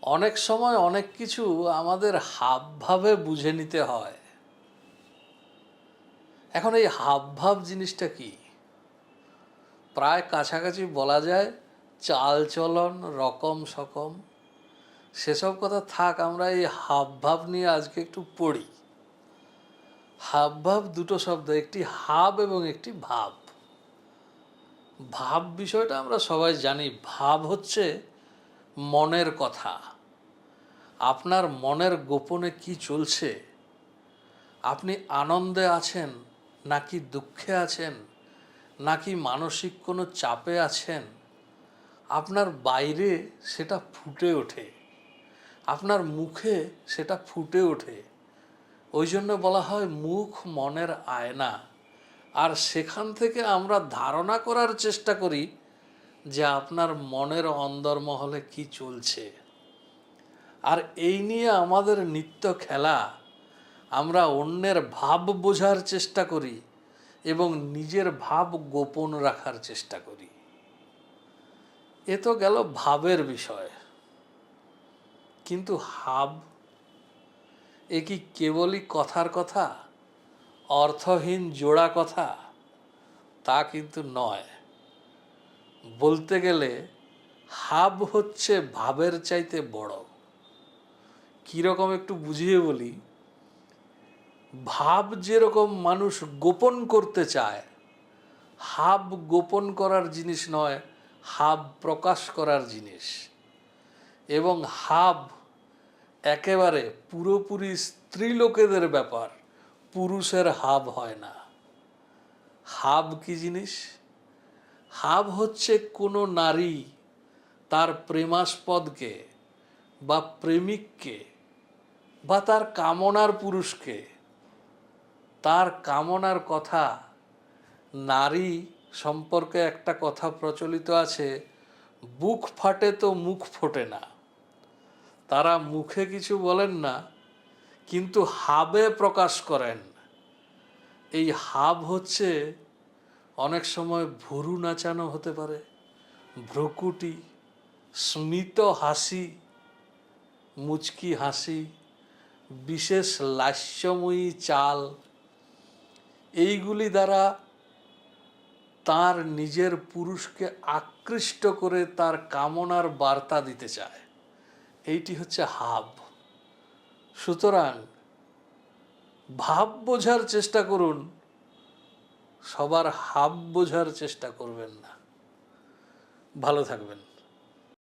অনেক সময় অনেক কিছু আমাদের হাবভাবে বুঝে নিতে হয়। এখন এই হাবভাব জিনিসটা কি? প্রায় কাছাকাছি বলা যায় চালচলন, রকম সকম। সেসব কথা থাক, আমরা এই হাবভাব নিয়ে আজকে একটু পড়ি। হাবভাব দুটো শব্দ, একটি হাব এবং একটি ভাব। ভাব বিষয়টা আমরা সবাই জানি। ভাব হচ্ছে মনের কথা। আপনার মনের গোপনে কি চলছে, আপনি আনন্দে আছেন নাকি দুঃখে আছেন, নাকি মানসিক কোনো চাপে আছেন, আপনার বাইরে সেটা ফুটে ওঠে, আপনার মুখে সেটা ফুটে ওঠে। ওই জন্য বলা হয় মুখ মনের আয়না। আর সেখান থেকে আমরা ধারণা করার চেষ্টা করি যে আপনার মনের অন্দরমহলে কি চলছে। আর এই নিয়ে আমাদের নিত্য খেলা। আমরা অন্যের ভাব বোঝার চেষ্টা করি এবং নিজের ভাব গোপন রাখার চেষ্টা করি। এ তো গেল ভাবের বিষয়। কিন্তু হাব, এ কি কেবলই কথার কথা, অর্থহীন জোড়া কথা? তা কিন্তু নয়। বলতে গেলে হাব হচ্ছে ভাবের চাইতে বড়। কীরকম একটু বুঝিয়ে বলি। ভাব যেরকম মানুষ গোপন করতে চায়, হাব গোপন করার জিনিস নয়, হাব প্রকাশ করার জিনিস। এবং হাব একেবারে পুরোপুরি স্ত্রীলোকেদের ব্যাপার, পুরুষের হাব হয় না। হাব কি জিনিস? হাব হচ্ছে কোনো নারী তার প্রেমাস্পদকে বা প্রেমিককে বা তার কামনার পুরুষকে, তার কামনার কথা। নারী সম্পর্কে একটা কথা প্রচলিত আছে, বুক ফাটে তো মুখ ফোটে না। তারা মুখে কিছু বলেন না, কিন্তু হাবে প্রকাশ করেন। এই হাব হচ্ছে অনেক সময় ভুরু নাচানো হতে পারে, ভ্রুকুটি, স্মিত হাসি, মুচকি হাসি, বিশেষ লাস্যময়ী চাল। এইগুলি দ্বারা তার নিজের পুরুষকে আকৃষ্ট করে তার কামনার বার্তা দিতে চায়। এইটি হচ্ছে হাব। সুতরাং ভাব বোঝার চেষ্টা করুন, সবার হাব বোঝার চেষ্টা করবেন না। ভালো থাকবেন।